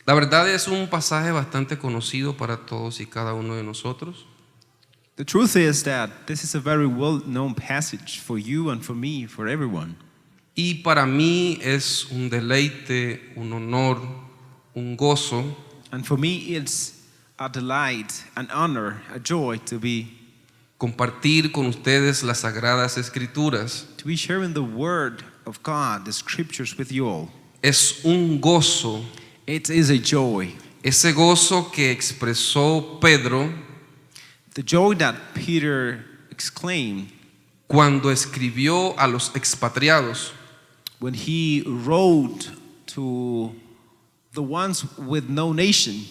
La verdad es un pasaje bastante conocido para todos y cada uno de nosotros. The truth is that this is a very well-known passage for you and for me, for everyone. Y para mí es un deleite, un honor, un gozo And for me, it's a delight, an honor, a joy to be compartir con ustedes las Sagradas Escrituras. sharing the Word of God, the Scriptures with you all. Es un gozo, It is a joy. ese gozo que expresó Pedro The joy that Peter exclaimed cuando escribió a los expatriados. when he wrote to the ones with no nation,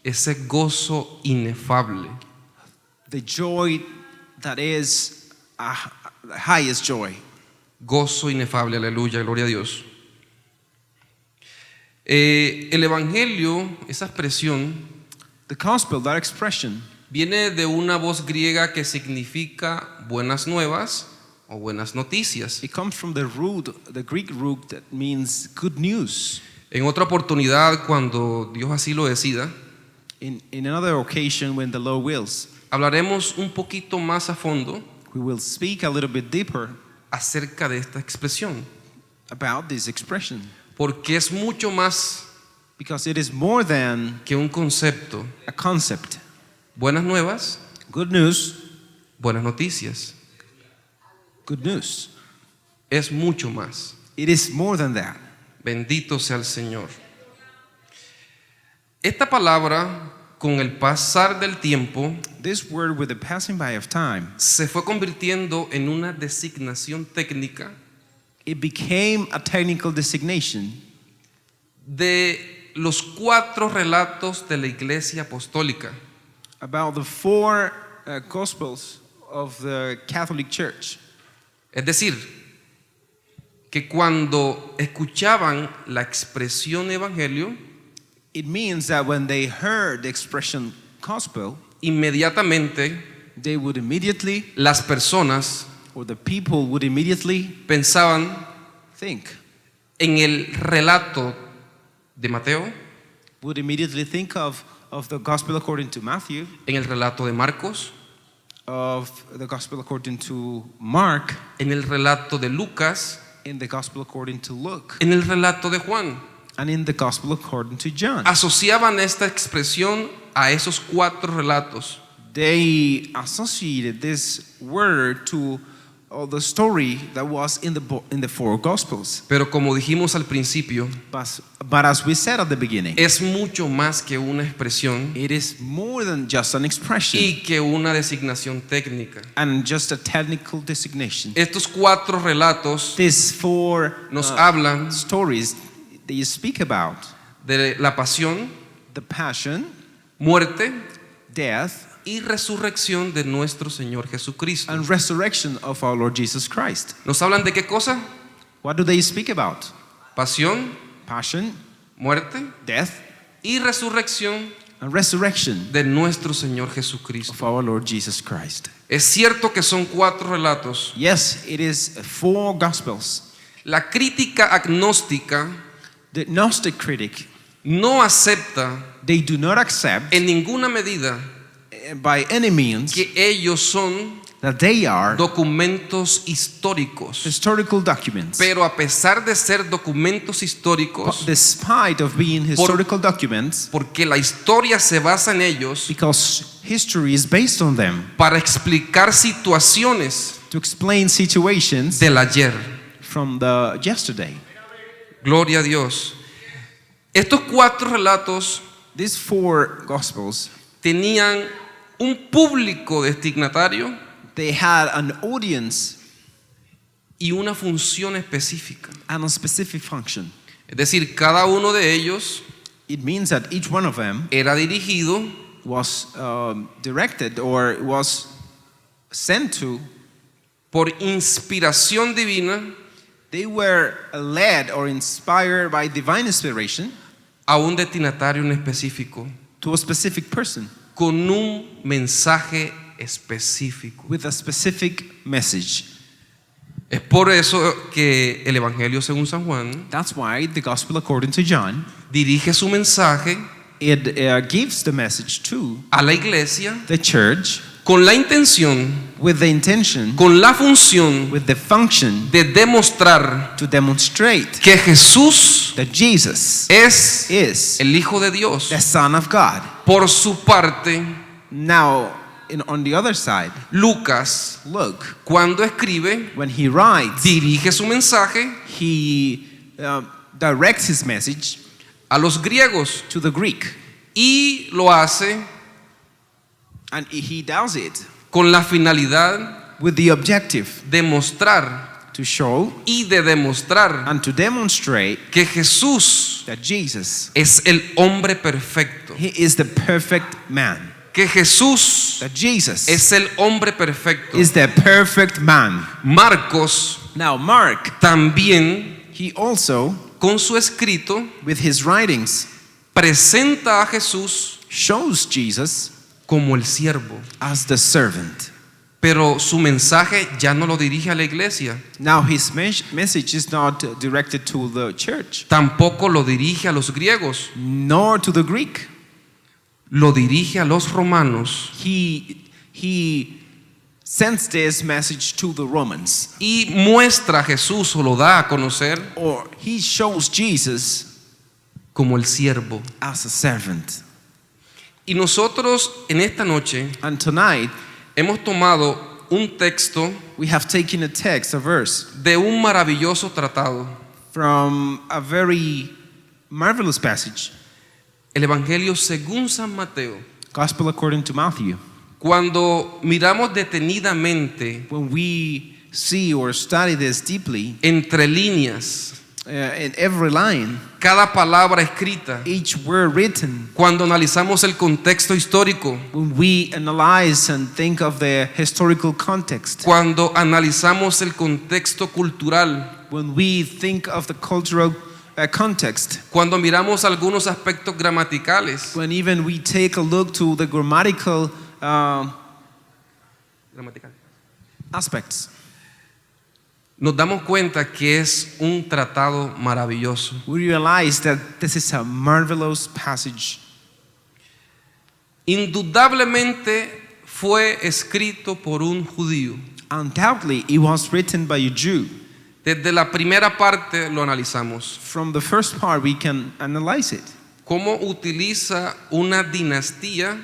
Ese gozo inefable. the joy that is the highest joy. Gozo inefable, aleluya, gloria a Dios. El Evangelio, esa expresión, The gospel, that expression, viene de una voz griega que significa buenas nuevas o buenas noticias. it comes from the Greek root that means good news. En otra oportunidad, cuando Dios así lo decida, In another occasion, when the Lord wills, hablaremos un poquito más a fondo we will speak a little bit deeper acerca de esta expresión, about this expression, porque es mucho más because it is more than que un concepto. a concept. Buenas nuevas, Good news, buenas noticias. good news. Es mucho más. It is more than that. Bendito sea el Señor. Esta palabra, con el pasar del tiempo, This word, with the passing by of time, se fue convirtiendo en una designación técnica it became a technical designation de los 4 relatos de la Iglesia Apostólica. about the 4 Gospels of the Catholic Church. Es decir, que cuando escuchaban la expresión evangelio, It means that when they heard the expression gospel, inmediatamente they would immediately, las personas or the people would immediately pensaban think, en el relato de Mateo, would immediately think of the gospel according to Matthew, en el relato de Marcos, of the gospel according to Mark, en el relato de Lucas, in the gospel according to Luke, en el relato de Juan. and in the gospel according to John. Asociaban esta expresión a esos 4 relatos. They associated this word to the story that was in the 4 gospels. Pero como dijimos al principio, But as we said at the beginning, es mucho más que una expresión it is more than just an expression y que una designación técnica. and just a technical designation. Estos 4 relatos These 4 nos hablan stories that you speak about: de la pasión, the passion, muerte death, y resurrección de nuestro Señor Jesucristo. and resurrection of our Lord Jesus Christ. ¿Nos hablan de qué cosa? What do they speak about? Pasión, Passion, muerte death, y resurrección and resurrection de nuestro Señor Jesucristo. of our Lord Jesus Christ. Es cierto que son 4 relatos. Yes, it is 4 gospels. La crítica agnóstica The Gnostic critic, no acepta they do not accept en ninguna medida by any means que ellos son that they are documentos históricos. historical documents. Pero a pesar de ser documentos históricos, Despite of being historical documents, porque la historia se basa en ellos because history is based on them para explicar situaciones to explain situations del ayer. from the yesterday. Gloria a Dios. Estos 4 relatos These 4 gospels, tenían un público destinatario they had an audience y una función específica. and a specific function. Es decir, cada uno de ellos It means that each one of them era dirigido was directed or was sent to, por inspiración divina they were led or inspired by divine inspiration a un destinatario en específico, to a specific person con un mensaje específico. with a specific message. Es por eso que el Evangelio según San Juan That's why the gospel according to John dirige su mensaje it gives the message to a la iglesia the church con la intención, with the intention, con la función with the function de demostrar to demonstrate que Jesús that Jesus es is el Hijo de Dios. the Son of God. Por su parte, Now, on the other side, Lucas, look, cuando escribe, when he writes, dirige su mensaje he directs his message a los griegos to the Greek, y lo hace and he does it con la finalidad with the objective de mostrar to show y de demostrar and to demonstrate que Jesús that Jesus, es el hombre perfecto, he is the perfect man, que Jesús that Jesus es el hombre perfecto. is the perfect man. Marcos Now, Mark, también he also, con su escrito with his writings, presenta a Jesús shows Jesus como el siervo, as the servant. pero su mensaje ya no lo dirige a la iglesia, Now, his message is not directed to the church, tampoco lo dirige a los griegos, nor to the Greek. lo dirige a los romanos He sends this message to the Romans, y muestra a Jesús o lo da a conocer or he shows Jesus como el siervo. as a servant. Y nosotros en esta noche And tonight, hemos tomado un texto we have taken a text, a verse, de un maravilloso tratado, from a very marvelous passage, el Evangelio según San Mateo. Gospel according to Matthew. Cuando miramos detenidamente When we see or study this deeply, entre líneas in every line, cada palabra escrita, each word written, cuando analizamos el contexto histórico, when we analyze and think of the historical context, cuando analizamos el contexto cultural, when we think of the cultural context, cuando miramos algunos aspectos gramaticales, when even we take a look to the grammatical aspects, nos damos cuenta que es un tratado maravilloso. we realize that this is a marvelous passage. Indudablemente fue escrito por un judío. Undoubtedly, it was written by a Jew. Desde la primera parte lo analizamos. From the first part, we can analyze it. Cómo utiliza una dinastía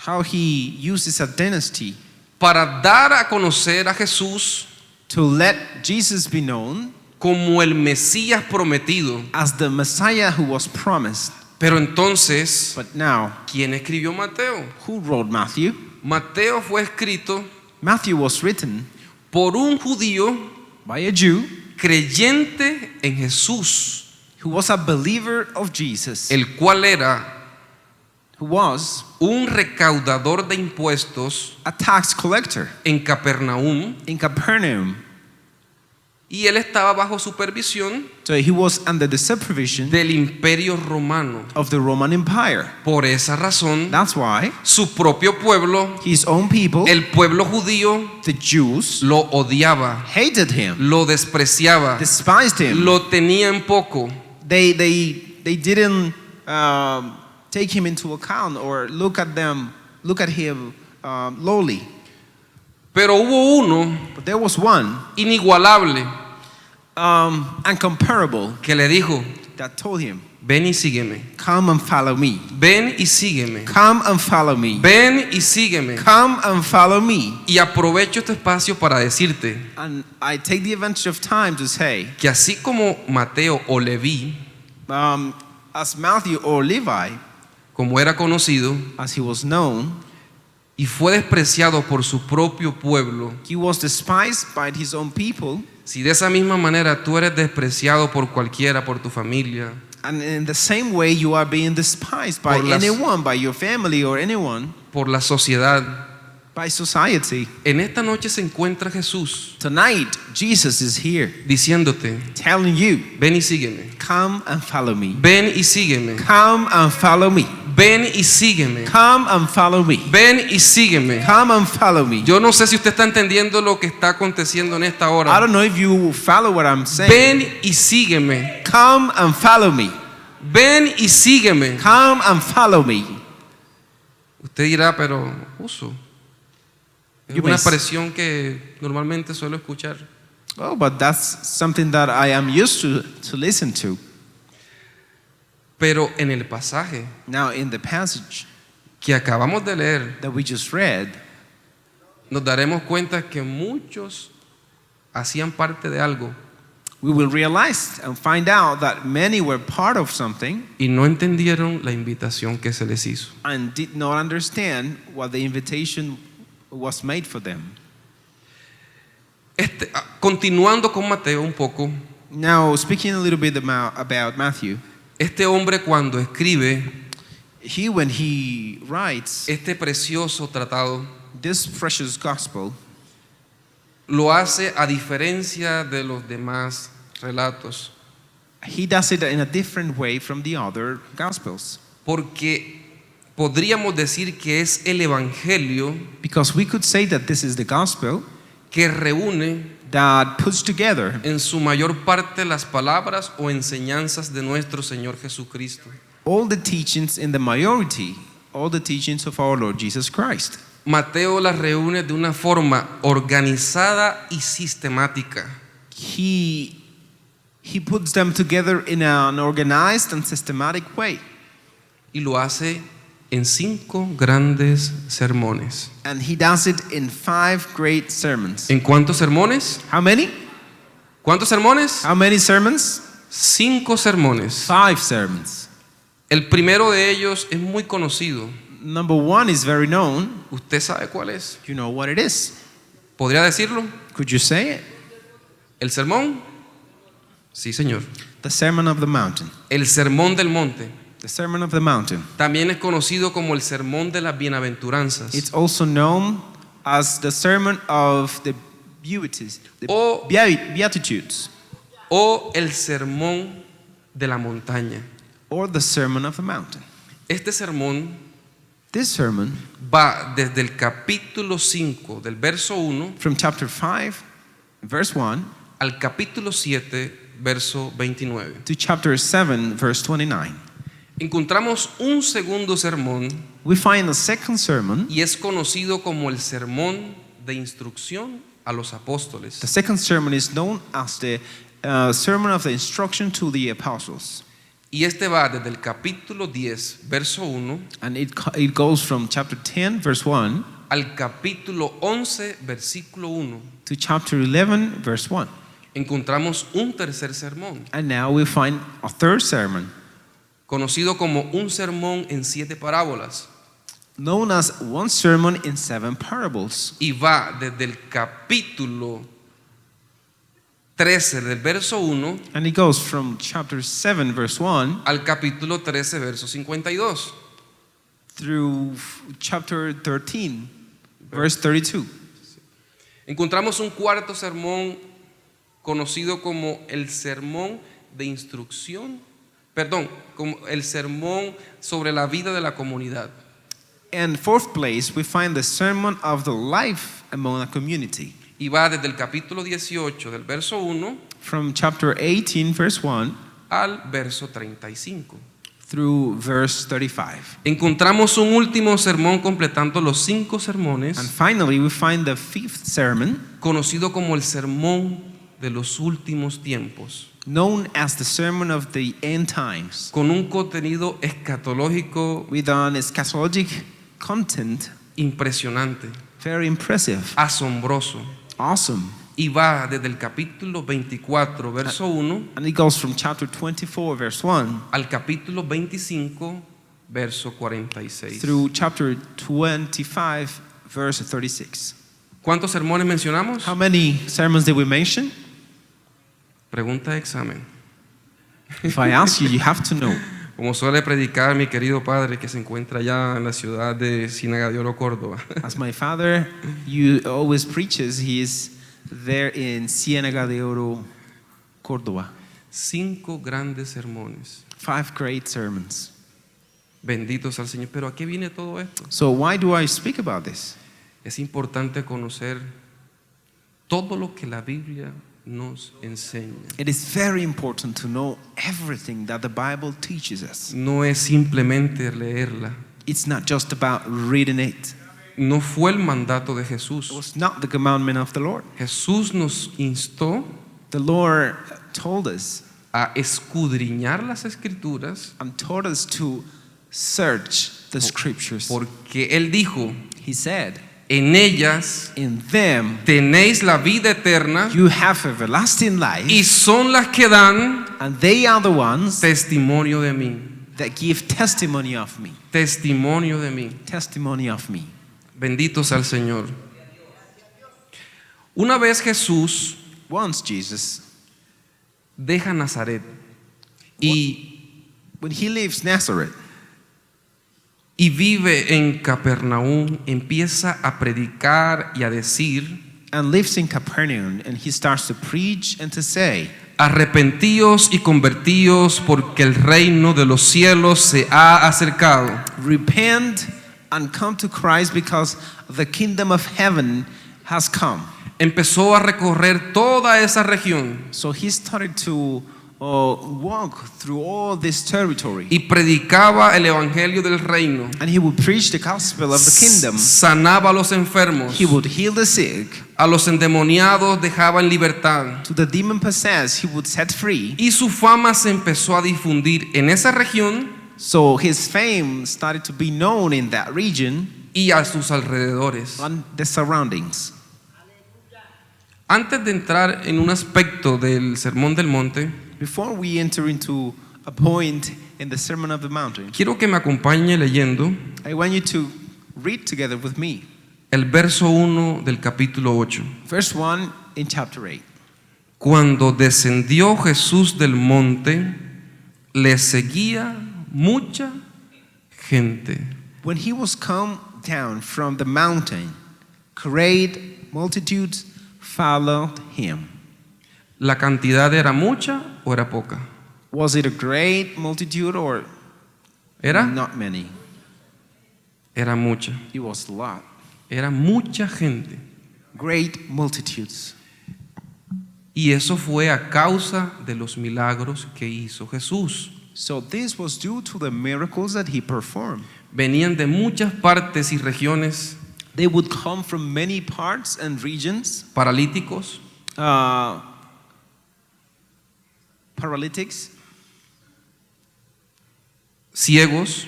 How he uses a dynasty para dar a conocer a Jesús to let Jesus be known como el Mesías prometido. as the Messiah who was promised. Pero entonces, But now, ¿quién escribió Mateo? who wrote Matthew? Mateo fue escrito Matthew was written por un judío by a Jew creyente en Jesús, who was a believer of Jesus, el cual era who was un recaudador de impuestos a tax collector en Capernaum, in Capernaum. y él estaba bajo supervisión So he was under the supervision del Imperio Romano. of the Roman Empire. Por esa razón, That's why su propio pueblo, his own people, el pueblo judío, the Jews, lo odiaba, hated him, lo despreciaba, despised him. lo tenía en poco. They didn't take him into account or look at him lowly. Pero hubo uno But there was one inigualable uncomparable que le dijo: that told him, ven y sígueme, "Come and follow me. ven y sígueme, Come and follow me. ven y sígueme. Come and follow me." Y aprovecho este espacio para decirte And I take the advantage of time to say, que así como Mateo o Leví, as Matthew or Levi, como era conocido, as he was known, y fue despreciado por su propio pueblo, he was despised by his own people. si de esa misma manera tú eres despreciado por cualquiera, por tu familia, And in the same way, you are being despised by Por las- anyone, by your family or anyone, por la sociedad, by society. en esta noche se encuentra Jesús Tonight, Jesus is here diciéndote: telling you, ven y sígueme, come and follow me. ven y sígueme, Come and follow me. ven y sígueme, Come and follow me. ven y sígueme. Come and follow me. Yo no sé si usted está entendiendo lo que está aconteciendo en esta I hora. don't know if you follow what I'm saying. Ven y sígueme. Come and follow me. ven y sígueme. Come and follow me. Usted dirá, pero uso. Es You una may- expresión que normalmente suelo escuchar. Oh, but that's something that I am used to listen to. Pero en el pasaje Now, in the passage que acabamos de leer, that we just read, nos daremos cuenta que muchos hacían parte de algo we will realize and find out that many were part of something y no entendieron la invitación que se les hizo. and did not understand what the invitation was made for them. Continuando con Mateo un poco, Now, speaking a little bit about Matthew, este hombre cuando escribe when he writes este precioso tratado, this precious gospel, lo hace a diferencia de los demás relatos, he does it in a different way from the other gospels. porque podríamos decir que es el evangelio Because we could say that this is the gospel que reúne that puts together en su mayor parte las palabras o enseñanzas de nuestro Señor Jesucristo. all the teachings in the majority, all the teachings of our Lord Jesus Christ. Mateo las reúne de una forma organizada y sistemática. He puts them together in an organized and systematic way. Y lo hace en 5 grandes sermones. And he does it in 5 great sermons. ¿En cuántos sermones? How many? ¿Cuántos sermones? How many sermons? 5 sermones. 5 sermons. El primero de ellos es muy conocido. Number 1 is very known. ¿Usted sabe cuál es? You know what it is. ¿Podría decirlo? Could you say it? ¿El sermón? Sí, señor. The Sermon of the Mountain. El sermón del monte. The Sermon of the Mountain. También es conocido como el sermón de las bienaventuranzas. It's also known as the Sermon of the O- Beatitudes, O el sermón de la montaña. or the Sermon of the Mountain. Este sermón This sermon, va desde el capítulo 5 del verso 1 from chapter 5, verse 1, al capítulo 7, verso 29. to chapter 7, verse 29. Encontramos un segundo sermón We find the second sermon. y es conocido como el sermón de instrucción a los The apóstoles. second sermon is known as the Sermon of the Instruction to the Apostles. Y este va desde el capítulo 10, verso 1 And it goes from chapter 10, verse 1, al capítulo 11, versículo 1. to chapter 11, verse 1. Encontramos un tercer sermón, And now we find a third sermon, conocido como un sermón en 7 parábolas. known as one sermon in 7 parables. Y va desde el capítulo 13 del verso 1 And it goes from chapter 7, verse 1, al capítulo 13, verso 52. through chapter 13, verse 32. Encontramos un cuarto sermón conocido como el sermón de instrucción, como el sermón sobre la vida de la comunidad. And fourth place, we find the sermon of the life among the community. Y va desde el capítulo 18 del verso 1 From chapter 18, verse 1, al verso 35. through verse 35. Encontramos un último sermón completando los 5 And sermones, finally, we find the fifth sermon, conocido como el sermón de los últimos tiempos, known as the sermon of the end times, con un contenido escatológico with an eschatologic content, impresionante, very impressive, asombroso. awesome. Y va desde el capítulo 24, verso 1, And it goes from chapter 24, verse 1, al capítulo 25, verso 46. through chapter 25, verse 36. ¿Cuántos sermones mencionamos? How many sermons did we mention? Pregunta de examen. If I ask you, you have to know. Como suele predicar mi querido padre que se encuentra allá en la ciudad de Ciénaga de Oro, Córdoba. As my father always preaches, he is there in Ciénaga de Oro, Córdoba. 5 grandes sermones. 5 great sermons. Benditos al Señor. Pero ¿a qué viene todo esto? So why do I speak about this? Es importante conocer todo lo que la Biblia nos enseña. It is very important to know everything that the Bible teaches us. No es simplemente leerla. It's not just about reading it. No fue el mandato de Jesús. It was not the commandment of the Lord. Jesús nos instó The Lord told us a escudriñar las escrituras and taught us to search the scriptures. porque Él dijo, He said, en ellas in them tenéis la vida eterna you have everlasting life, y son las que dan and they are the ones testimonio de mí. that give testimony of me. Testimonio de mí. Testimony of me. Bendito sea el Señor. Una vez Jesús Once Jesus, deja Nazaret y when he leaves Nazareth vive en Capernaum, empieza a predicar y a decir, and lives in Capernaum, and he starts to preach and to say, arrepentíos y convertíos porque el reino de los cielos se ha acercado. repent and come to Christ because the kingdom of heaven has come. Empezó a recorrer toda esa región So he started to walk through all this territory, y predicaba el evangelio del reino. and he would preach the gospel of the kingdom. Sanaba a los enfermos, He would heal the sick. a los endemoniados dejaba en libertad. To the demon possessed, he would set free. Y su fama se empezó a difundir en esa región So his fame started to be known in that region y a sus alrededores. and the surroundings. Antes de entrar en un aspecto del Sermón del Monte, Before we enter into a point in the Sermon of the Mountain, quiero que me acompañe leyendo I want you to read together with me el verso 1 del capítulo 8. verse 1 in chapter 8. Cuando descendió Jesús del monte, le seguía mucha gente. When he was come down from the mountain, great multitudes followed him. ¿La cantidad era mucha o era poca? Was it a great multitude or Era many? mucha. It was a lot. Era mucha gente. Great multitudes. Y eso fue a causa de los milagros que hizo Jesús. So this was due to the miracles that he performed. Venían de muchas partes y regiones, They would come from many parts and regions. paralíticos, Paralytics, ciegos,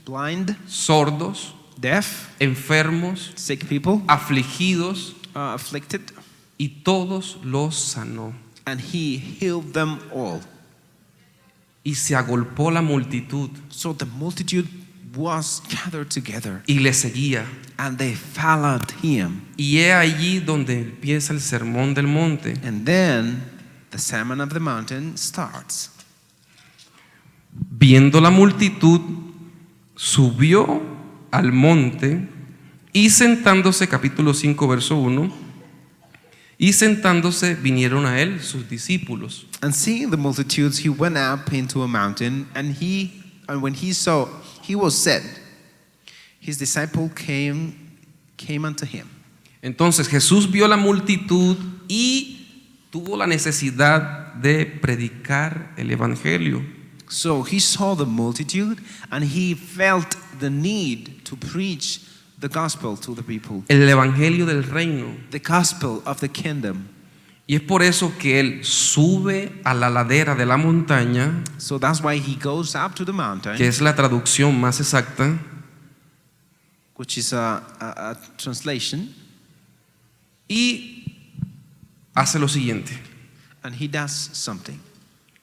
blind, sordos, deaf, enfermos, sick people, afligidos, afflicted, y todos los sanó. and he healed them all. Y se agolpó la multitud So the multitude was gathered together, y le seguía. and they followed him. Y he allí donde empieza el sermón del monte. And then the Sermon of the Mountain starts. Viendo la multitud, subió al monte y sentándose, capítulo 5, verso 1, y sentándose vinieron a él sus discípulos. And seeing the multitudes, he went up into a mountain, and when he saw, he was set. His disciple came unto him. Entonces Jesús vio la multitud y tuvo la necesidad de predicar el evangelio. So he saw the multitude, and he felt the need to preach the gospel to the people, El evangelio del reino. the gospel of the kingdom. Y es por eso que él sube a la ladera de la montaña, So that's why he goes up to the mountain, que es la traducción más exacta, which is a translation, y hace lo siguiente. and he does something.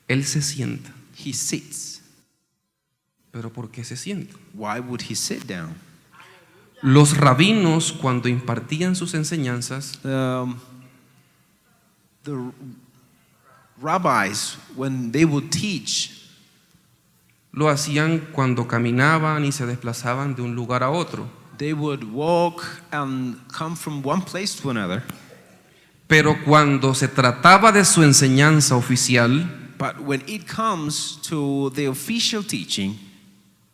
Él se sienta. He sits. ¿Pero por qué se sienta? Why would he sit down? Los rabinos, cuando impartían sus enseñanzas, The rabbis, when they would teach, lo hacían cuando caminaban y se desplazaban de un lugar a otro. they would walk and come from one place to another. Pero cuando se trataba de su enseñanza oficial, But when it comes to the official teaching,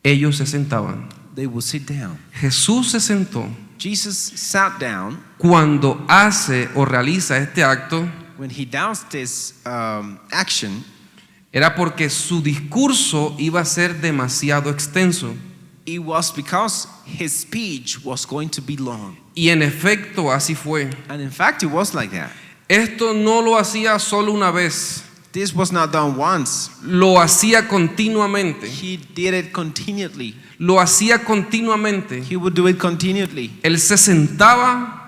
ellos se sentaban. they would sit down. Jesús se sentó. Jesus sat down. Cuando hace o realiza este acto, when he announced this action, era porque su discurso iba a ser demasiado extenso. it was because his speech was going to be long. Y en efecto, así fue. And in fact, it was like that. Esto no lo hacía solo una vez, This was not done once. lo hacía continuamente. He did it continually. Lo hacía continuamente. He would do it continually. Él se sentaba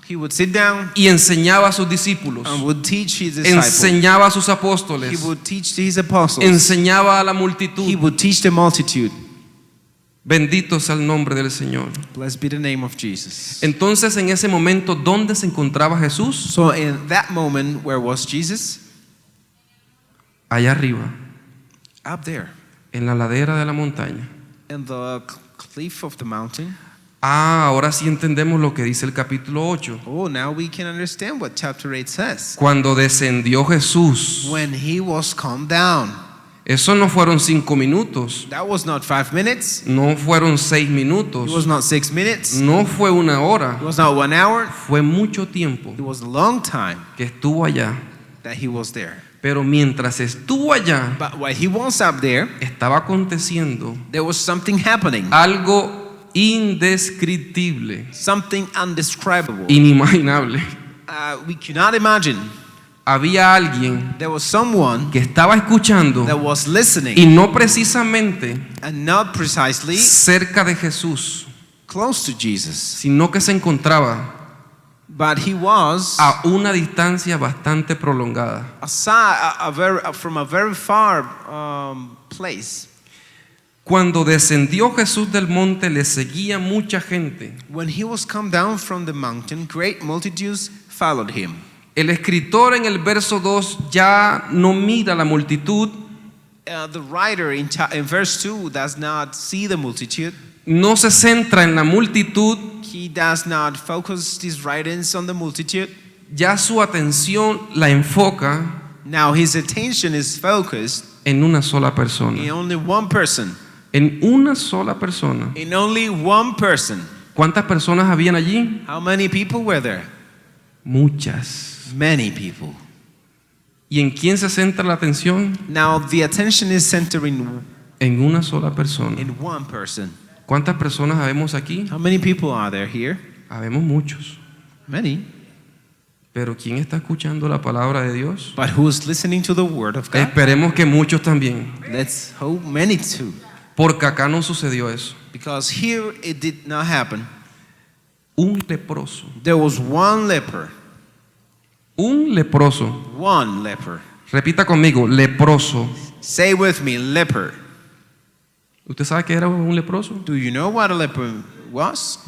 He would sit down y enseñaba a sus discípulos, and would teach his disciples. enseñaba a sus He apóstoles, would teach to his apostles. enseñaba a la He multitud. would teach the multitude. Bendito sea el nombre del Señor. Blessed be the name of Jesus. Entonces, en ese momento, ¿dónde se encontraba Jesús? So in that moment, where was Jesus? Allá arriba, Up there, en la ladera de la montaña. in the cliff of the mountain. Ahora sí entendemos lo que dice el capítulo 8. Oh, now we can understand what chapter 8 says. Cuando descendió Jesús, When he was calmed down. eso no fueron 5 minutos, That was not 5 minutes. no fueron 6 It was minutos, not 6 minutes. no fue una hora, It was not 1 hour. fue mucho tiempo It was a long time que estuvo allá. that he was there. Pero mientras estuvo allá, But while he was up there, estaba aconteciendo there was something happening. algo indescriptible, Something undescribable. inimaginable. We cannot imagine. Había alguien There was someone que estaba escuchando that was listening, y no precisamente and not precisely cerca de Jesús, close to Jesus, sino que se encontraba but he was a una distancia bastante prolongada. from a very far place. Cuando descendió Jesús del monte, le seguía mucha gente. When he was come down from the mountain, great multitudes followed him. El escritor en el verso 2 ya no mira la multitud, The writer in verse 2 does not see the multitude. no se centra en la multitud, He does not focus his writings on the multitude. ya su atención la enfoca Now his attention is focused en una sola persona. in only one person. En una sola persona. In only one person. ¿Cuántas personas habían allí? How many people were there? Muchas. Many people. ¿Y en quién se centra la atención? Now the attention is centering En una sola persona. in one person. ¿Cuántas personas habemos aquí? How many people are there here? Habemos muchos. Many. Pero ¿quién está escuchando la palabra de Dios? But who's listening to the word of God? Esperemos que muchos también. Let's hope many too. Porque acá no sucedió eso. Because here it did not happen. Un leproso. There was one leper. Un leproso. One leper. Repita conmigo, leproso. Say with me, leper. ¿Usted sabe qué era un leproso? Do you know what a leper was?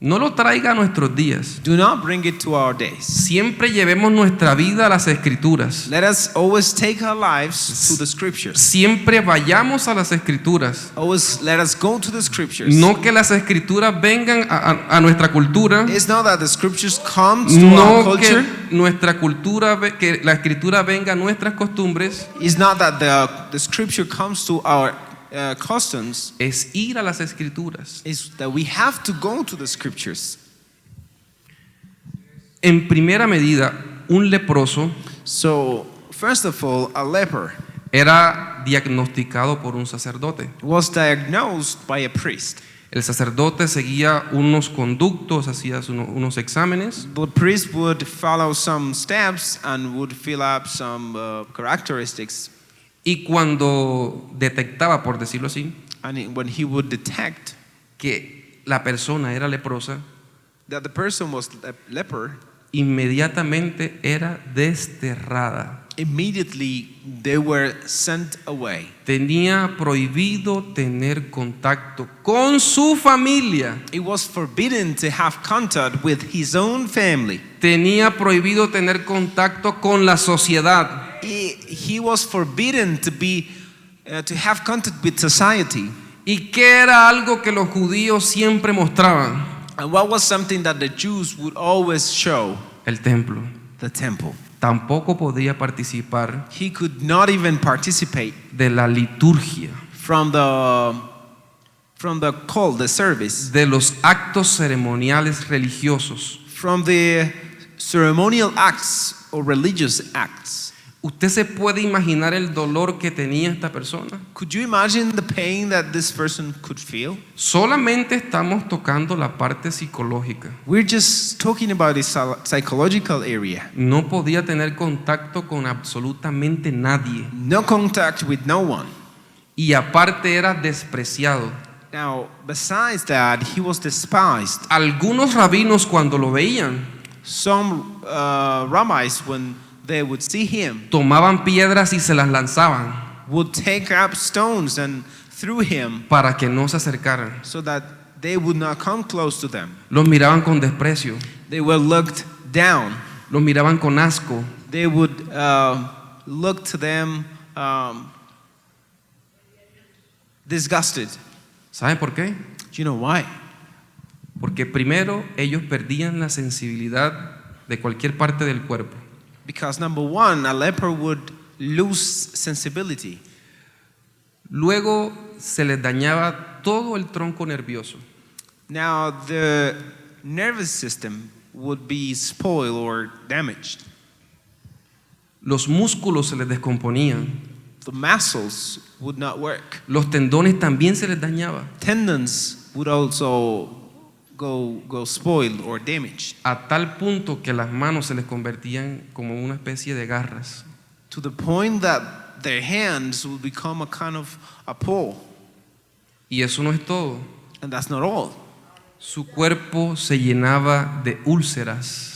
No lo traiga a nuestros días. Do not bring it to our days. Siempre llevemos nuestra vida a las escrituras. Let us always take our lives to the scriptures. Siempre vayamos a las escrituras. Always let us go to the scriptures. No que las escrituras vengan a nuestra cultura. It's not that the scriptures come to our No culture. que nuestra cultura, que la escritura venga a nuestras costumbres. It's not that the scripture comes to our customs. Es ir a las escrituras. It's that we have to go to the scriptures. En primera medida, un leproso So, first of all, a leper era diagnosticado por un sacerdote. was diagnosed by a priest. El sacerdote seguía unos conductos, hacía unos exámenes The priest would follow some steps and would fill up some characteristics. y cuando detectaba, por decirlo así, And when he would detect que la persona era leprosa, that the person was a leper, inmediatamente era desterrada. immediately they were sent away. Tenía prohibido tener contacto con su familia. It was forbidden to have contact with his own family. Tenía prohibido tener contacto con la sociedad. He was forbidden to have contact with society. ¿Y qué era algo que los judíos siempre mostraban? And what was something that the Jews would always show? El templo. The temple. Tampoco podía participar He could not even participate de la liturgia, from the call, the service, de los actos ceremoniales religiosos. from the ceremonial acts or religious acts. ¿Usted se puede imaginar el dolor que tenía esta persona? Could you imagine the pain that this person could feel? Solamente estamos tocando la parte psicológica. We're just talking about the psychological area. No podía tener contacto con absolutamente nadie. No contact with no one. Y aparte era despreciado. Now, besides that, he was despised. Algunos rabinos cuando lo veían, Some rabbis, when they would see him, tomaban piedras y se las lanzaban would take up stones and threw him para que no se acercaran. so that they would not come close to them. Los miraban con desprecio, They were looked down. los miraban con asco. They would look to them disgusted. ¿Sabe por qué? Do you know why? Porque primero ellos perdían la sensibilidad de cualquier parte del cuerpo. Because number one, a leper would lose sensibility. Luego se les dañaba todo el tronco nervioso. Now the nervous system would be spoiled or damaged. Los músculos se les descomponían. The muscles would not work. Los tendones también se les dañaba. Tendons would also go spoiled or damaged. A tal punto que las manos se les convertían como una especie de garras. To the point that their hands would become a kind of a pole. Y eso no es todo. And that's not all. Su cuerpo se llenaba de úlceras.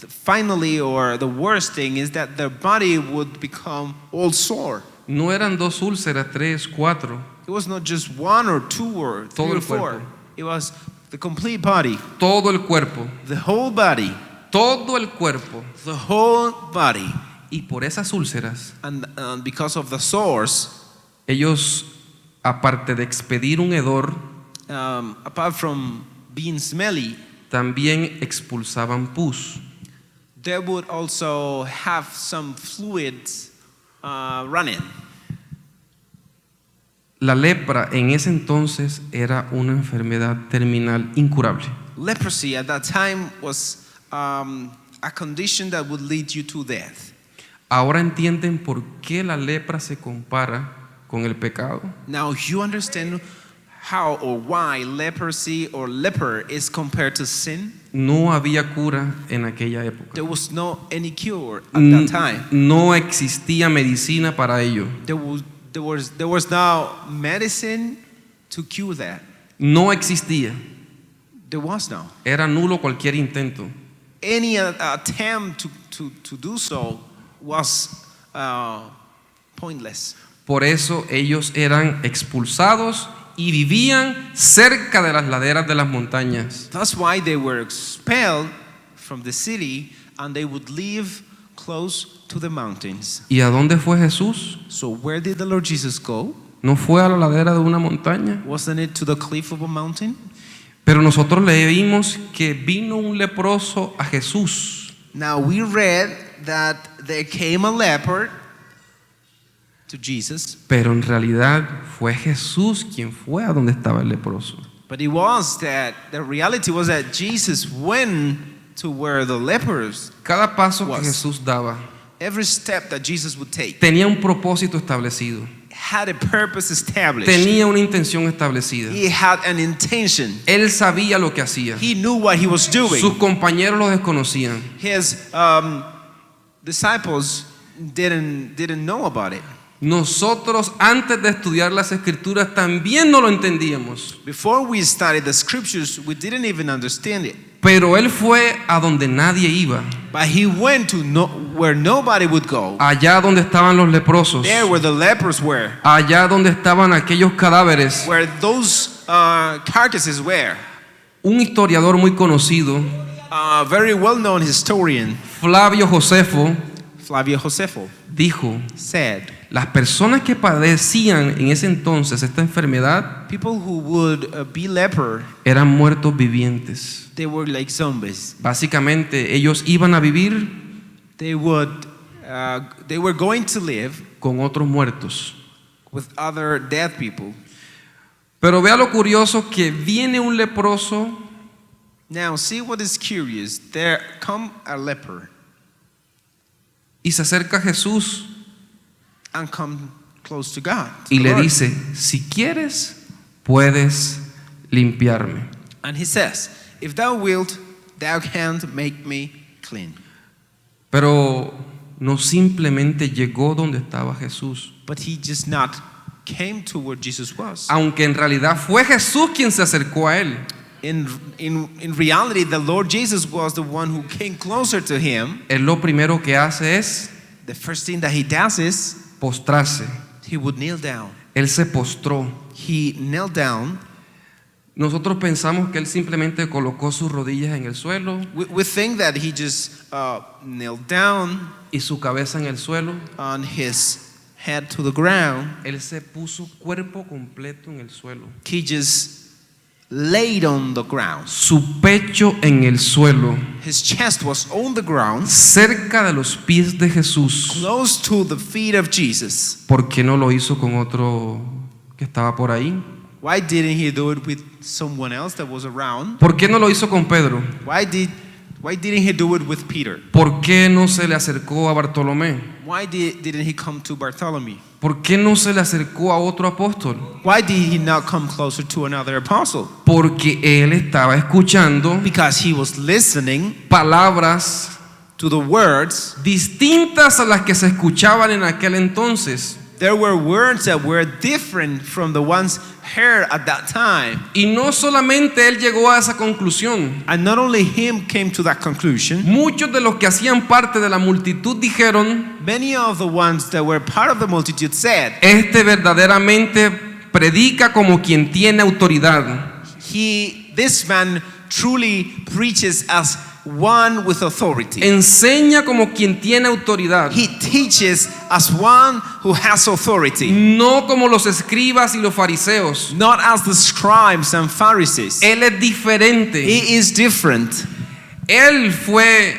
Finally, or the worst thing is that their body would become all sore. No eran 2 úlceras, 3, 4. It was not just 1 or 2 or 3 Todo or el 4. cuerpo. It was the complete body, Todo el cuerpo. the whole body, Todo el cuerpo. the whole body. Y por esas úlceras, And because of the sores, ellos, aparte de expedir un hedor, apart from being smelly, también expulsaban pus. they would also have some fluids running. La lepra en ese entonces era una enfermedad terminal incurable. Leprosy at that time was a condition that would lead you to death. Ahora entienden por qué la lepra se compara con el pecado. Now you understand how or why leprosy or leper is compared to sin. No había cura en aquella época. There was no any cure at that time. No existía medicina para ello. There was no medicine to cure that. No existía. There was no. Era nulo cualquier intento. Any attempt to do so was pointless. Por eso ellos eran expulsados y vivían cerca de las laderas de las montañas. That's why they were expelled from the city and they would live close to the mountains. ¿Y a dónde fue Jesús? So where did the Lord Jesus go? ¿No fue a la ladera de una montaña? Wasn't it to the cliff of a mountain? Pero nosotros leímos que vino un leproso a Jesús. Now we read that there came a leper to Jesus. Pero en realidad fue Jesús quien fue a donde estaba el leproso. But it was that the reality was that Jesus went to where the lepers. Cada paso que Was. Jesús daba Every step that Jesus would take tenía un propósito establecido. had a purpose established. Tenía una intención establecida. He had an intention. Él sabía lo que hacía. He knew what he was doing. Sus compañeros lo desconocían. His disciples didn't know about it. Nosotros antes de estudiar las escrituras también no lo entendíamos. Before we studied the scriptures, we didn't even understand it. Pero él fue a donde nadie iba. But he went to where nobody would go. Allá donde estaban los leprosos. There where the lepers were. Allá donde estaban aquellos cadáveres. Where those carcasses were. Un historiador muy conocido, Very well-known historian, Flavio Josefo, Flavio Josefo, dijo: said, las personas que padecían en ese entonces esta enfermedad people who would be leper, eran muertos vivientes. they were like zombies. Básicamente ellos iban a vivir They were going to live con otros muertos. with other dead people. Pero vea lo curioso, que viene un leproso Now, see what is curious. There come a leper y se acerca a Jesús and come close to God. to y the le Lord. dice, si quieres, puedes limpiarme. And he says, if thou wilt, thou canst make me clean. Pero no simplemente llegó donde estaba Jesús, But he just not came to where Jesus was. aunque en realidad fue Jesús quien se acercó a él. In reality, the Lord Jesus was the one who came closer to him. Él lo primero que hace es The first thing that he does is postrarse. he would kneel down. Él se postró. He knelt down. Nosotros pensamos que él simplemente colocó sus rodillas en el suelo We think that he just knelt down y su cabeza en el suelo. on his head to the ground. Él se puso cuerpo completo en el suelo. He just laid on the ground. Su pecho en el suelo, His chest was on the ground, cerca de los pies de Jesús. close to the feet of Jesus. ¿Por qué no lo hizo con otro que estaba por ahí? Why didn't he do it with someone else that was around? ¿Por qué no lo hizo con Pedro? Why didn't he do it with Peter? ¿Por qué no se le acercó a Bartolomé? Why didn't he come to Bartholomew? ¿Por qué no se le acercó a otro apóstol? Why did he not come closer to another apostle? Porque él estaba escuchando Because he was listening palabras to the words. distintas a las que se escuchaban en aquel entonces. There were words that were different from the ones heard at that time. Y no solamente él llegó a esa conclusión. And not only him came to that conclusion, Muchos de los que hacían parte de la multitud dijeron, many of the ones that were part of the multitude said, este verdaderamente predica como quien tiene autoridad. this man truly preaches as one with authority. Enseña como quien tiene autoridad. He teaches as one who has authority, No como los escribas y los fariseos. not as the scribes and Pharisees. Él es diferente. He is different. Él fue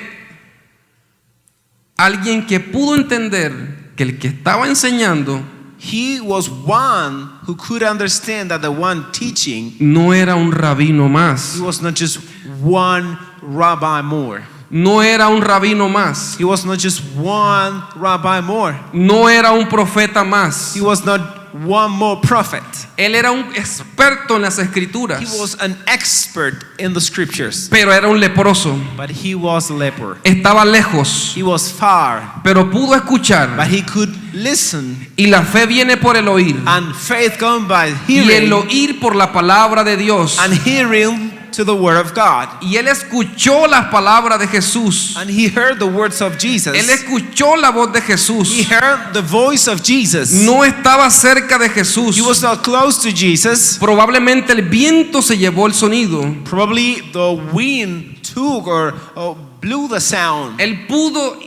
alguien que pudo entender que el que estaba enseñando He was one who could understand that the one teaching, no era un rabino más. he was not just one rabbi more. No era un rabino más. He was not just one rabbi more. No era un profeta más. He was not one more prophet. Él era un experto en las escrituras, He was an expert in the scriptures, pero era un leproso. but he was a leper. Estaba lejos, He was far, pero pudo escuchar. but he could listen, Y la fe viene por el oír. and faith come by Y el hearing, oír por la palabra de Dios. and hearing to the word of God. Y él escuchó las palabras de Jesús. And he heard the words of Jesus. Él escuchó la voz de Jesús. He heard the voice of Jesus. No estaba cerca de Jesús. He was not close to Jesus. Probablemente el viento se llevó el sonido. Probably the wind took or blew the sound. Él pudo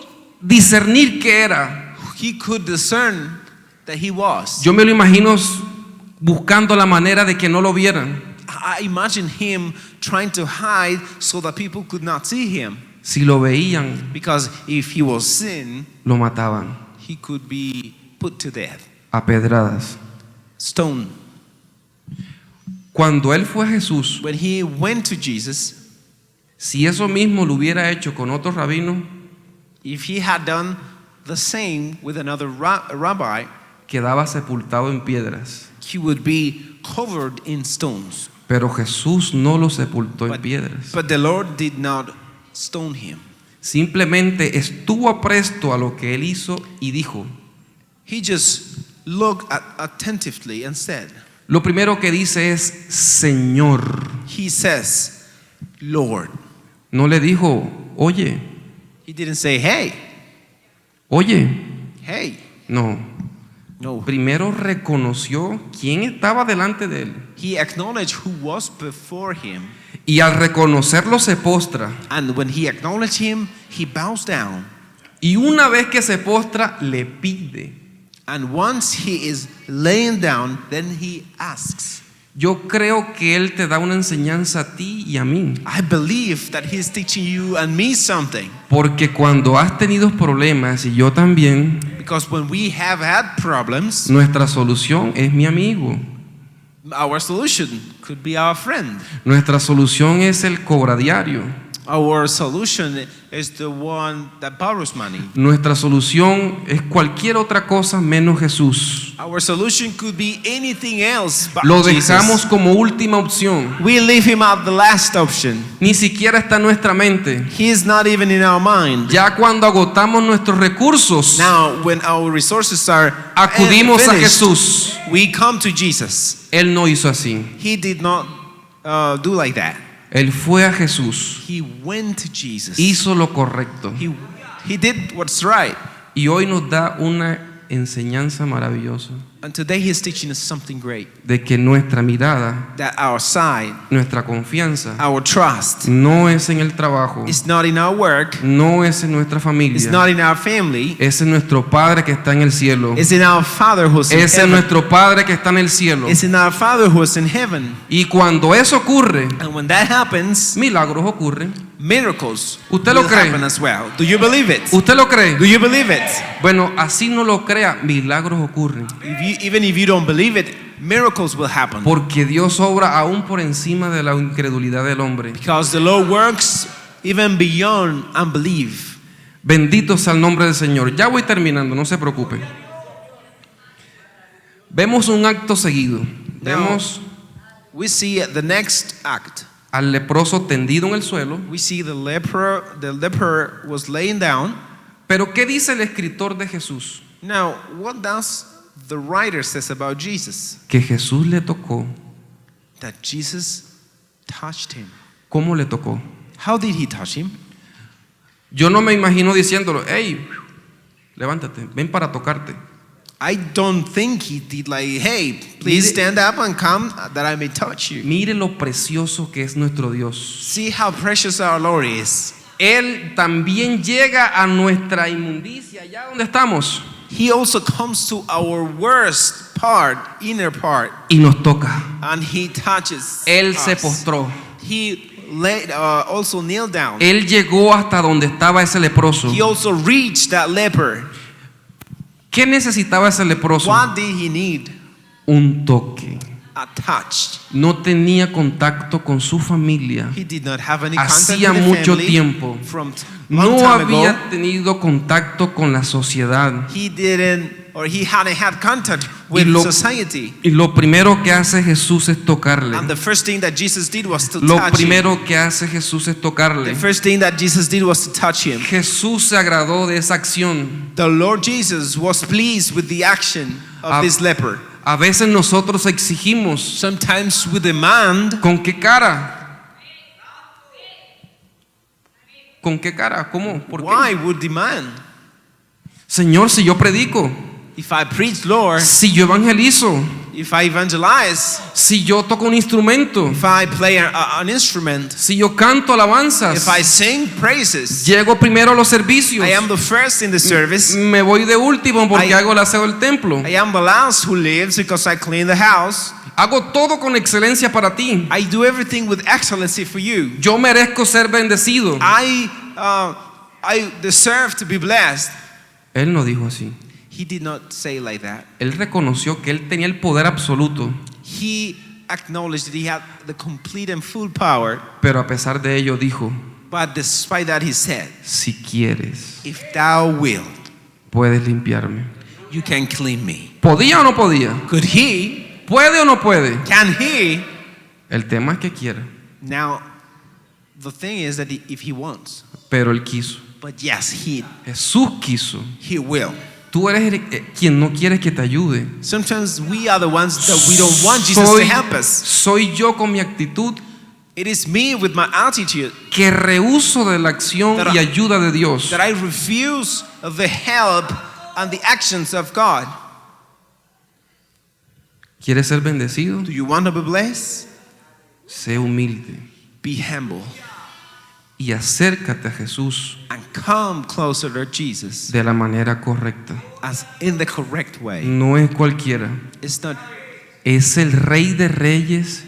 discernir qué era. He could discern that he was. Yo me lo imagino buscando la manera de que no lo vieran. I imagine him trying to hide so that people could not see him. Si lo veían, Because if he was seen, lo mataban he could be put to death. a pedradas. Stone. Cuando él fue a Jesús, When he went to Jesus, si eso mismo lo hubiera hecho con otro rabino, if he had done the same with another rabbi, quedaba sepultado en piedras. he would be covered in stones. Pero Jesús no lo sepultó en piedras. But the Lord did not stone him. Simplemente estuvo apresto a lo que él hizo y dijo. He just looked attentively and said, Lo primero que dice es Señor. he says, Lord. No le dijo, oye, He didn't say, hey, hey. No. no. Primero reconoció quién estaba delante de él. He acknowledged who was before him. Y al reconocerlo se postra. And when he acknowledged him, he bows down. Y una vez que se postra, le pide. And once he is laying down, then he asks. Yo creo que él te da una enseñanza a ti y a mí. I believe that he's teaching you and me something. Porque cuando has tenido problemas, y yo también, Because when we have had problems, nuestra solución es mi amigo. Our solution could be our friend. Nuestra solución es el cobradiario. Our solution is the one that borrows money. Nuestra solución es cualquier otra cosa menos Jesús. Our solution could be anything else but Lo Jesus. dejamos como última opción. We leave him out the last option. Ni siquiera está en nuestra mente. He is not even in our mind. Ya cuando agotamos nuestros recursos, Now, when our resources are acudimos a finished, Jesús. we come to Jesus. Él no hizo así. He did not do like that. Él fue a Jesús. He went to Jesus. Hizo lo correcto. He did what's right. Y hoy nos da una enseñanza maravillosa And today he is teaching us something great. de que nuestra mirada, That our side, nuestra confianza, our trust, no es en el trabajo, is not in our work, no es en nuestra is familia, not in our family, es en nuestro Padre que está en el cielo. is in our Father who's in Es en heaven. nuestro Padre que está en el cielo. It's in our Father who is in heaven. Y cuando eso ocurre, And when that happens, milagros ocurren. miracles ¿Usted lo will cree? happen as well. Do you believe it? ¿Usted lo cree? Do you believe it? Bueno, así no lo crea, milagros ocurren. Even if you don't believe it, miracles will happen. Porque Dios obra aún por encima de la incredulidad del hombre. Because the Lord works even beyond unbelief. Bendito sea el nombre del Señor. Ya voy terminando, no se preocupe. Vemos un acto seguido. Vemos We see the next act. al leproso tendido en el suelo. We see the leper was laying down. Pero ¿qué dice el escritor de Jesús? Now, what does the writer says about Jesus? Que Jesús le tocó. That Jesus touched him. ¿Cómo le tocó? How did he touch him? Yo no me imagino diciéndolo, hey, levántate, ven para tocarte. I don't think he did like, hey, please stand up and come that I may touch you. Mire lo precioso que es nuestro Dios. See how precious our Lord is. Él también llega a nuestra inmundicia, allá donde estamos, He also comes to our worst part, inner part, y nos toca. and he touches Él se us. postró. He also kneeled down. Él llegó hasta donde estaba ese leproso. He also reached that leper. ¿Qué necesitaba ese leproso? What did he need? Un toque. A touch. No tenía contacto con su familia. He did not have any contact Hacía with the mucho family tiempo. from long No time había ago. tenido contacto con la sociedad. He hadn't had contact with society. Y lo primero que hace Jesús es tocarle. And the first thing that Jesus did was to Lo touch him. primero que hace Jesús es tocarle. The first thing that Jesus did was to touch him. Jesús se agradó de esa acción. The Lord Jesus was pleased with the action of this leper. A veces nosotros exigimos. Sometimes we demand. ¿Con qué cara? ¿Con qué cara? ¿Cómo? ¿Por qué? Why would demand? Señor, si yo predico, If I preach, Lord, si yo evangelizo, if I evangelize, si yo toco un instrumento, if I play an instrument, si yo canto alabanzas, if I sing praises, llego primero a los servicios, I am the first in the service. me voy de último porque hago el aseo del templo, I am the last who lives because I clean the house. hago todo con excelencia para ti, I do everything with excellency for you. yo merezco ser bendecido. I deserve to be blessed. Él no dijo así. He did not say like that. Él reconoció que él tenía el poder absoluto, He acknowledged that he had the complete and full power, pero a pesar de ello dijo, but despite that he said, si quieres, if thou wilt, puedes limpiarme. you can clean me. ¿Podía o no podía? Could he? ¿Puede o no puede? Can he? El tema es que quiere, Now, the thing is that if he wants, pero él quiso. but yes, Jesús quiso. he will. Tú eres quien no quieres que te ayude. Sometimes we are the ones that we don't want Jesus to help us. Soy yo con mi actitud It is me with my attitude que rehúso de la acción y ayuda de Dios. that I refuse the help and the actions of God. ¿Quieres ser bendecido? Do you want to be blessed? Sé humilde Be humble y acércate a Jesús and come closer to Jesus de la manera correcta. as in the correct way. No es cualquiera. It's not. Es el Rey de Reyes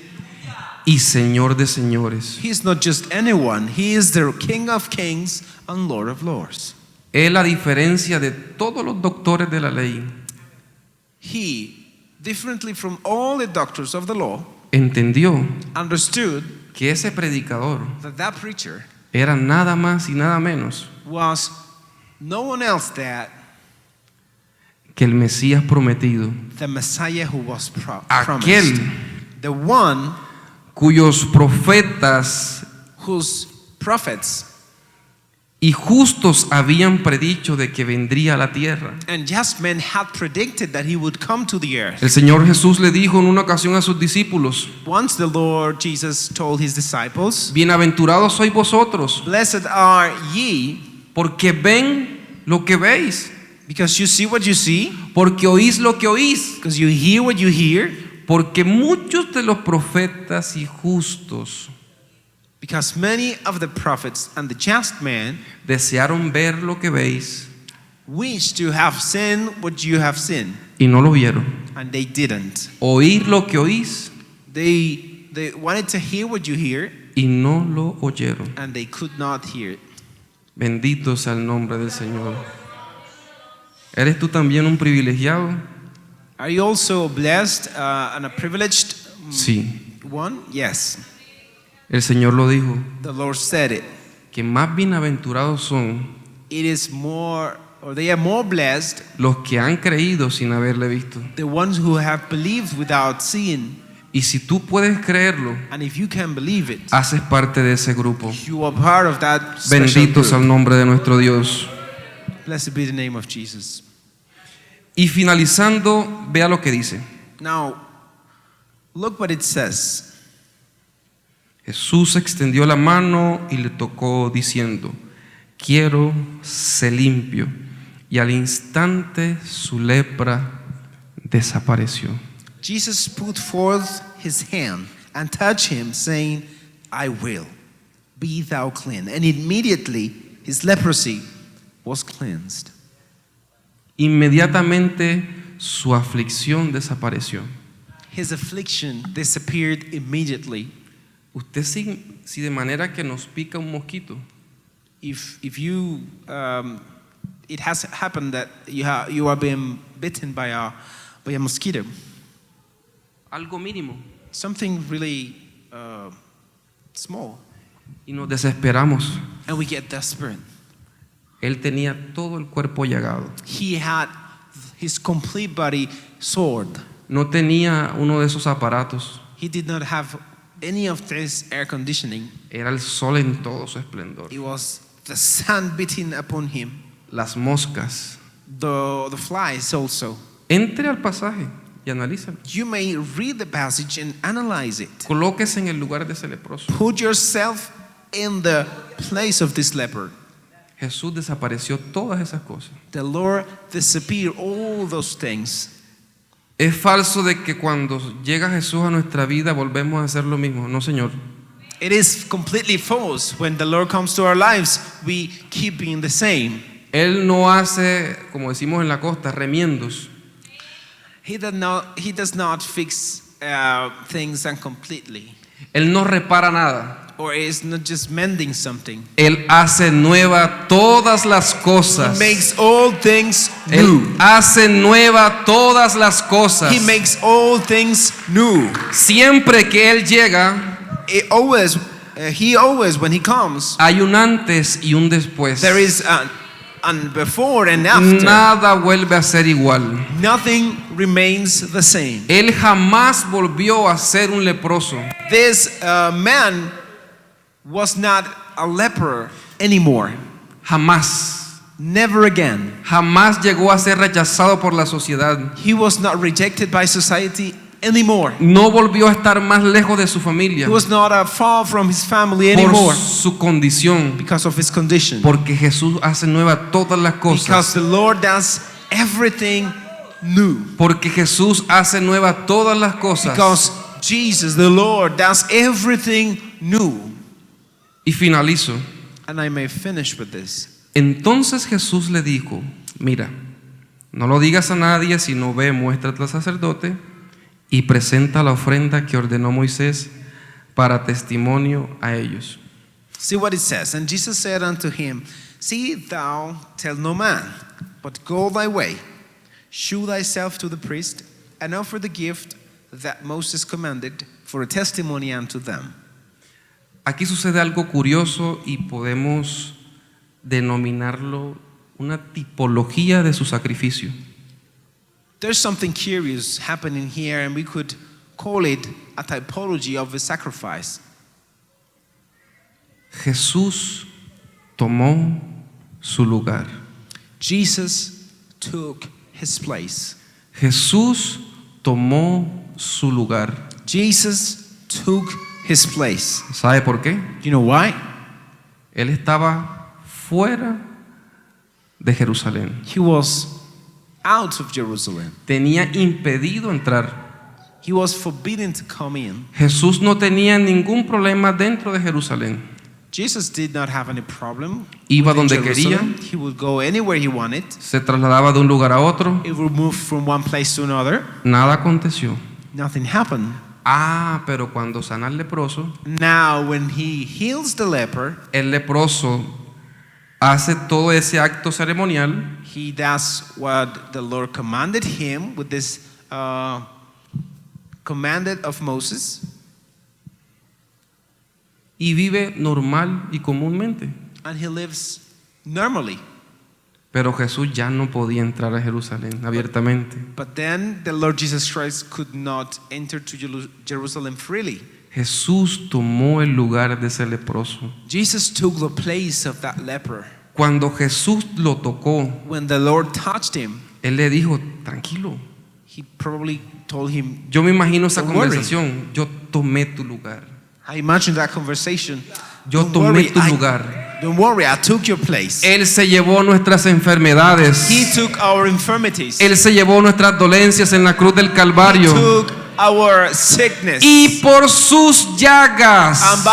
y Señor de Señores. He's not just anyone. He is the King of Kings and Lord of Lords. Él, a diferencia de todos los doctores de la ley, He, differently from all the doctors of the law, entendió understood que ese predicador that preacher era nada más y nada menos was no one else that que el Mesías prometido, the Messiah who was aquel promised. The one cuyos profetas whose prophets y justos habían predicho de que vendría a la tierra. and just men had predicted that he would come to the earth. El Señor Jesús le dijo en una ocasión a sus discípulos: Once the Lord Jesus told his disciples, bienaventurados sois vosotros, "Blessed are ye, porque ven lo que veis, because you see what you see, porque oís lo que oís, because you hear what you hear, porque muchos de los profetas y justos because many of the prophets and the just men desearon ver lo que veis wish to have seen what you have seen, y no lo vieron, and they didn't. oír lo que oís They wanted to hear what you hear, y no lo oyeron. and they could not hear it." Bendito sea el nombre del Señor. ¿Eres tú también un privilegiado? Are you also blessed and a privileged Sí. one? Yes. El Señor lo dijo, The Lord said it. que más bienaventurados son It is more, or they are more blessed, los que han creído sin haberle visto. the ones who have believed without seeing. Y si tú puedes creerlo, And if you can believe it, haces parte de ese grupo. you are part of that special Bendito sea el group. nombre de nuestro Dios. Blessed be the name of Jesus. Y finalizando, vea lo que dice. Now, look what it says. Jesús extendió la mano y le tocó diciendo: quiero, sé limpio. Y al instante su lepra desapareció. Jesus put forth his hand and touched him, saying, "I will, be thou clean." And immediately his leprosy was cleansed. Inmediatamente su aflicción desapareció. His affliction disappeared immediately. Usted si de manera que nos pica un mosquito, If you, it has happened that you are being bitten by a mosquito, algo mínimo, something really small, y nos desesperamos. and we get desperate. Él tenía todo el cuerpo llagado. He had his complete body sored. No tenía uno de esos aparatos. He did not have any of this air conditioning. Era el sol en todo su esplendor. It was the sun beating upon him. Las moscas. The flies also. Entre al pasaje y analízalo. You may read the passage and analyze it. Colóquese en el lugar de ese leproso. Put yourself in the place of this leper. Jesús desapareció todas esas cosas. The Lord disappeared all those things. Es falso de que cuando llega Jesús a nuestra vida volvemos a hacer lo mismo. No, Señor. It is completely false. When the Lord comes to our lives, we keep being the same. Él no hace, como decimos en la costa, remiendos. He does not fix things completely. Él no repara nada. Or is not just mending something. Él hace nueva todas las cosas. He makes all things Él new. hace nueva todas las cosas. He makes all things new. Siempre que Él llega, He always, when he comes, hay un antes y un después. there is an before and after. Nada vuelve a ser igual. Nothing remains the same. Él jamás volvió a ser un leproso. This man was not a leper anymore. Jamás. Never again. Jamás llegó a ser rechazado por la sociedad. He was not rejected by society anymore. No volvió a estar más lejos de su familia He was not far from his family por anymore su condición. because of his condition. Porque Jesús hace nueva todas las Because cosas. the Lord does everything new. Porque Jesús hace nueva todas las cosas. Because Jesus, the Lord, does everything new. Y finalizo. And I may finish with this. Entonces Jesús le dijo: mira, no lo digas a nadie, sino ve, muéstrate al sacerdote y presenta la ofrenda que ordenó Moisés para testimonio a ellos. See what it says. And Jesus said unto him, See thou tell no man, but go thy way, shew thyself to the priest, and offered the gift that Moses commanded for a testimony unto them. Aquí sucede algo curioso y podemos denominarlo una tipología de su sacrificio. There's something curious happening here, and we could call it a typology of the sacrifice. Jesús tomó su lugar. Jesus took his place. Jesús tomó su lugar. Jesus took his place. ¿Sabe por qué? You know why? Él estaba fuera de Jerusalén. He was out of Jerusalem. Tenía impedido entrar. He was forbidden to come in. Jesús no tenía ningún problema dentro de Jerusalén. Jesus did not have any problem. Iba within donde quería. Jerusalem. He would go anywhere he wanted. Se trasladaba de un lugar a otro. He would move from one place to another. Nada aconteció. Nothing happened. Pero cuando sana al leproso, Now, when he heals the leper, el leproso hace todo ese acto ceremonial he does what the Lord commanded him with this commanded of Moses, y vive normal y comúnmente. and he lives normally. Pero Jesús ya no podía entrar a Jerusalén abiertamente. But then the Lord Jesus Christ could not enter to Jerusalem freely. Jesús tomó el lugar de ese leproso. Jesus took the place of that leper. Cuando Jesús lo tocó, When the Lord touched him, Él le dijo, tranquilo. he probably told him, Yo me imagino esa Don't worry. conversación. Yo tomé tu lugar. I imagine that conversation. Yo Don't tomé worry, tu lugar. Don't worry, I took your place. Él se llevó nuestras enfermedades. He took our infirmities. Él se llevó nuestras dolencias en la cruz del He Calvario. took our sickness. Y por sus llagas And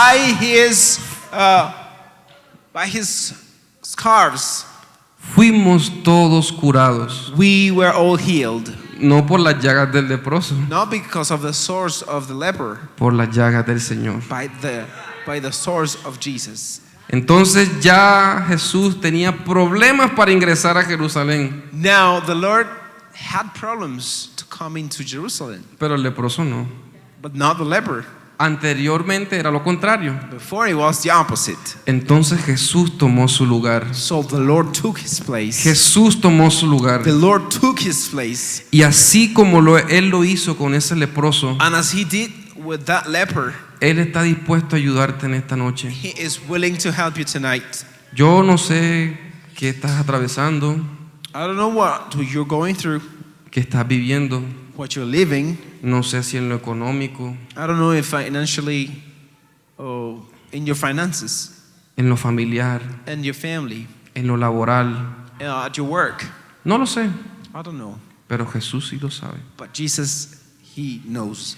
by his scarves, fuimos todos curados. we were all healed. No por las llagas del leproso, Not because of the source of the leper, por las llagas del Señor. by the source of Jesus. Entonces ya Jesús tenía problemas para ingresar a Jerusalén, Now the Lord had problems to come into Jerusalem, pero el leproso no. but not the leper. Anteriormente era lo contrario. Before it was the opposite. Entonces Jesús tomó su lugar. So the Lord took his place. Jesús tomó su lugar. The Lord took his place. Y así como Él lo hizo con ese leproso, And as he did with that leper, Él está dispuesto a ayudarte en esta noche. he is willing to help you tonight. Yo no sé qué estás atravesando, I don't know what you're going through, qué estás viviendo. what you're living. No sé si en lo económico, I don't know if financially or in your finances, en lo familiar, and your family, en lo laboral. at your work. No lo sé, I don't know. pero Jesús sí lo sabe. But Jesus, he knows.